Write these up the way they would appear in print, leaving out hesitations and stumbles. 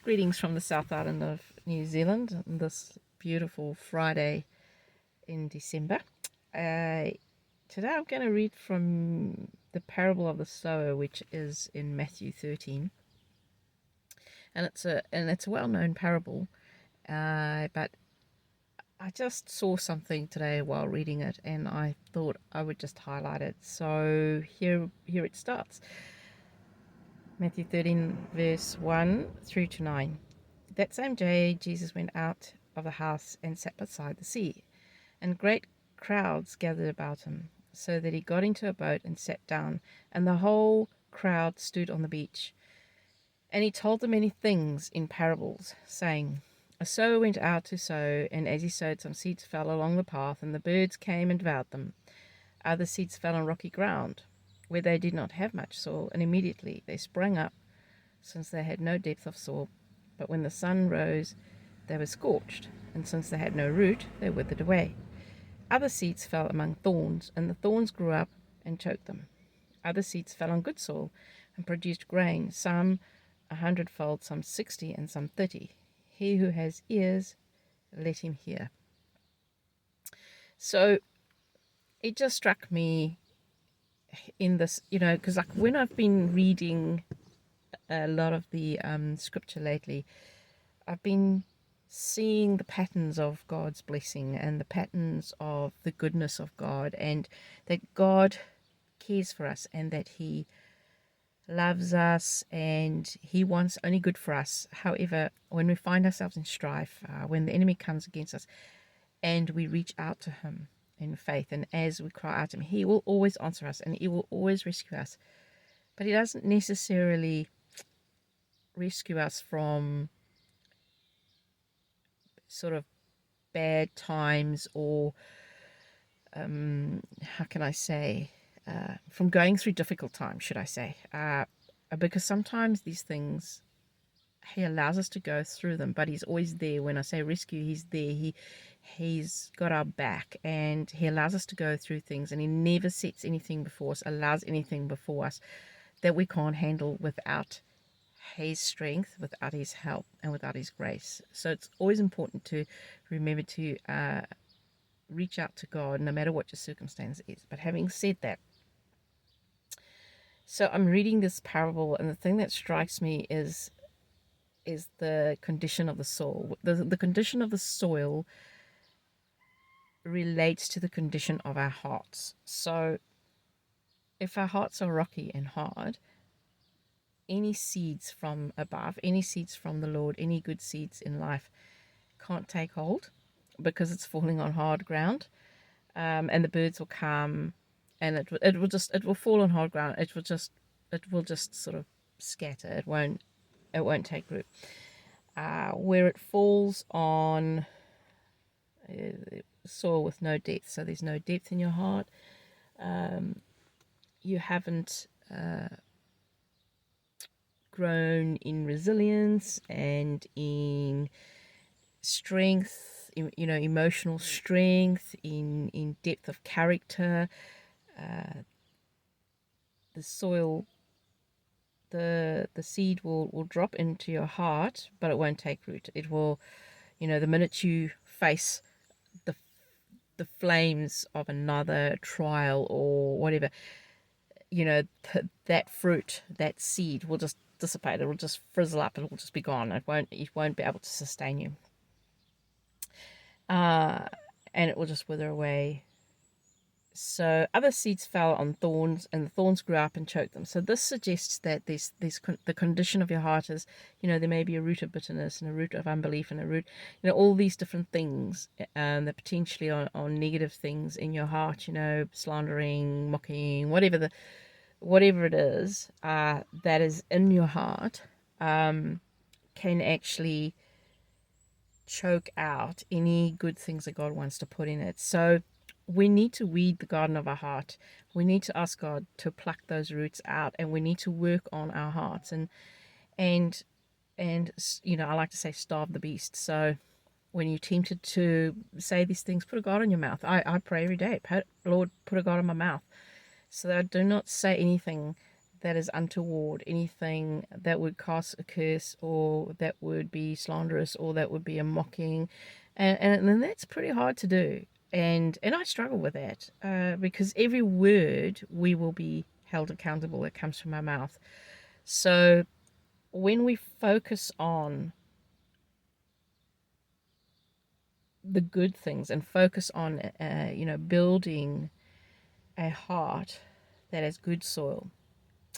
Greetings from the South Island of New Zealand on this beautiful Friday in December. Today I'm going to read from the parable of the sower, which is in Matthew 13, and it's a well-known parable, but I just saw something today while reading it, and I thought I would just highlight it. So here it starts. Matthew 13, verse 1 through to 9. That same day, Jesus went out of the house and sat beside the sea, and great crowds gathered about him, so that he got into a boat and sat down, and the whole crowd stood on the beach. And he told them many things in parables, saying, A sower went out to sow, and as he sowed, some seeds fell along the path, and the birds came and devoured them. Other seeds fell on rocky ground, where they did not have much soil, and immediately they sprang up, since they had no depth of soil. But when the sun rose, they were scorched, and since they had no root, they withered away. Other seeds fell among thorns, and the thorns grew up and choked them. Other seeds fell on good soil and produced grain, some 100-fold, some 60, and some 30. He who has ears, let him hear. So it just struck me in this, because like when I've been reading a lot of the scripture lately, I've been seeing the patterns of God's blessing and the patterns of the goodness of God, and that God cares for us and that He loves us and He wants only good for us. However, when we find ourselves in strife, when the enemy comes against us and we reach out to Him in faith, and as we cry out to Him, He will always answer us and He will always rescue us. But He doesn't necessarily rescue us from sort of bad times, or how can I say, from going through difficult times, should I say, because sometimes these things, He allows us to go through them, but He's always there. When I say rescue, He's there. He's got our back, and He allows us to go through things, and He never sets anything before us, allows anything before us that we can't handle without His strength, without His help, and without His grace. So it's always important to remember to reach out to God no matter what your circumstance is. But having said that, so I'm reading this parable, and the thing that strikes me is the condition of the soil. The condition of the soil relates to the condition of our hearts. So if our hearts are rocky and hard, any seeds from above, any seeds from the Lord, any good seeds in life can't take hold because it's falling on hard ground, and the birds will come, and it will fall on hard ground. It will just sort of scatter. It won't take root. Where it falls on soil with no depth, so there's no depth in your heart. You haven't grown in resilience and in strength, emotional strength, in depth of character. The soil, the seed will drop into your heart, but it won't take root. It will, the minute you face the flames of another trial or whatever, that fruit, that seed will just dissipate. It will just frizzle up. It will just be gone. It won't be able to sustain you. And it will just wither away. So other seeds fell on thorns, and the thorns grew up and choked them. So this suggests that the condition of your heart is, there may be a root of bitterness and a root of unbelief and a root, all these different things that potentially are negative things in your heart, slandering, mocking, whatever it is that is in your heart, can actually choke out any good things that God wants to put in it. So we need to weed the garden of our heart. We need to ask God to pluck those roots out, and we need to work on our hearts and I like to say starve the beast. So when you're tempted to say these things, put a God in your mouth. I pray every day, Lord, put a God in my mouth, so that I do not say anything that is untoward, anything that would cast a curse, or that would be slanderous, or that would be a mocking, and that's pretty hard to do. And I struggle with that, because every word we will be held accountable that comes from our mouth. So when we focus on the good things and focus on, building a heart that has good soil,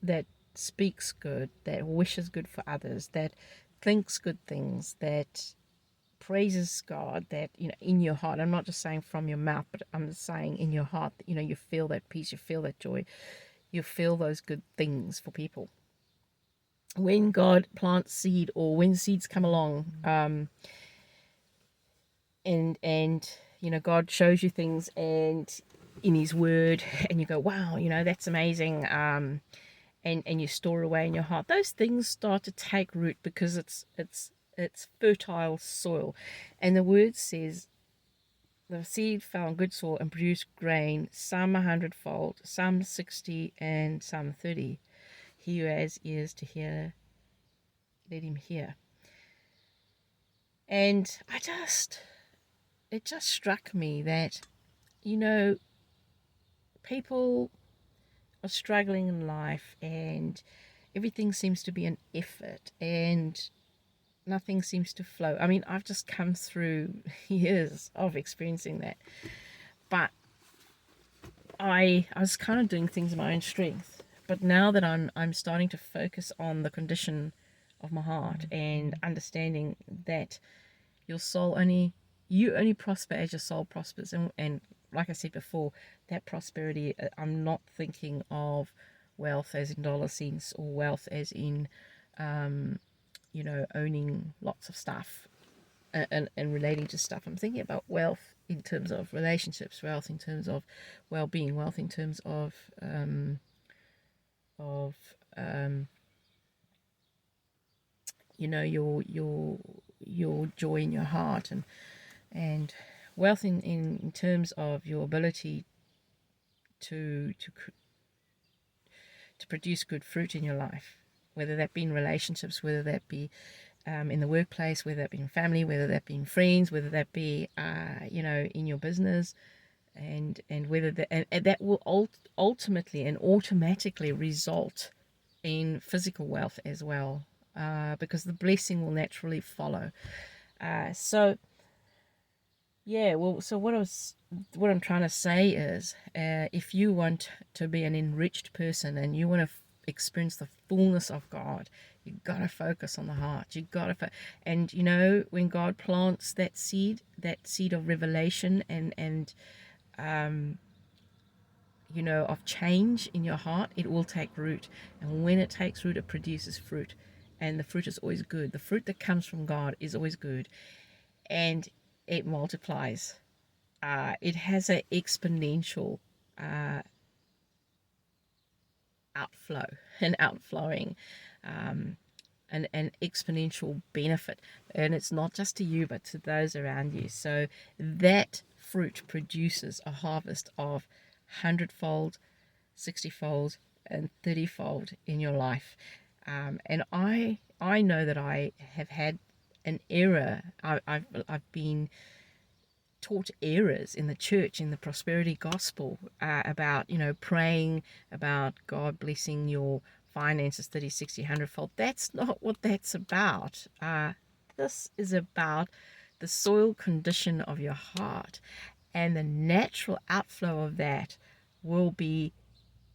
that speaks good, that wishes good for others, that thinks good things, that praises God, that, in your heart, I'm not just saying from your mouth, but I'm saying in your heart, you feel that peace, you feel that joy, you feel those good things for people. When God plants seed, or when seeds come along, and God shows you things and in his word, and you go, wow, that's amazing, and you store away in your heart, those things start to take root, because it's fertile soil. And the word says the seed fell on good soil and produced grain, some 100-fold, some 60, and some 30. He who has ears to hear, let him hear. And it just struck me that, people are struggling in life, and everything seems to be an effort, and nothing seems to flow. I mean, I've just come through years of experiencing that, but I was kind of doing things in my own strength. But now that I'm starting to focus on the condition of my heart, and understanding that you only prosper as your soul prospers. And like I said before, that prosperity, I'm not thinking of wealth as in dollar cents, or wealth as in owning lots of stuff, and relating to stuff. I'm thinking about wealth in terms of relationships, wealth in terms of well-being, wealth in terms of of um, your joy in your heart, and wealth in terms of your ability to produce good fruit in your life, whether that be in relationships, whether that be in the workplace, whether that be in family, whether that be in friends, whether that be in your business, and whether that, and that will ultimately and automatically result in physical wealth as well, because the blessing will naturally follow. So what I'm trying to say is, if you want to be an enriched person, and you want to experience the fullness of God, you got to focus on the heart. You got to, and when God plants that seed of revelation, and of change in your heart, it will take root. And when it takes root, it produces fruit, and the fruit is always good. The fruit that comes from God is always good, and it multiplies. It has an exponential outflow and outflowing, an exponential benefit. And it's not just to you, but to those around you. So that fruit produces a harvest of 100-fold, 60-fold, and 30-fold in your life. And I know that I have had an error. I've been taught errors in the church, in the prosperity gospel, about praying about God blessing your finances 30, 60, 100-fold. That's not what that's about. This is about the soil condition of your heart, and the natural outflow of that will be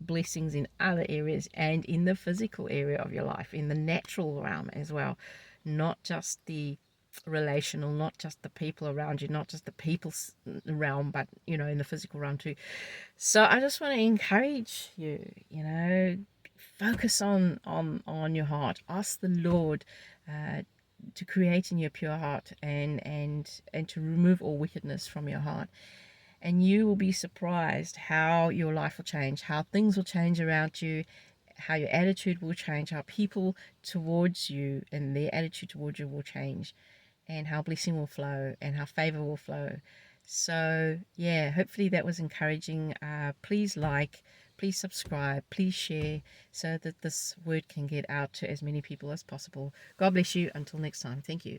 blessings in other areas, and in the physical area of your life, in the natural realm as well, not just the relational, not just the people around you, not just the people's realm, but in the physical realm too. So I just want to encourage you, focus on your heart. Ask the Lord to create in you a pure heart, and to remove all wickedness from your heart. And you will be surprised how your life will change, how things will change around you, how your attitude will change, how people towards you and their attitude towards you will change, and how blessing will flow, and how favor will flow. So yeah, hopefully that was encouraging. Please like, please subscribe, please share, so that this word can get out to as many people as possible. God bless you. Until next time. Thank you.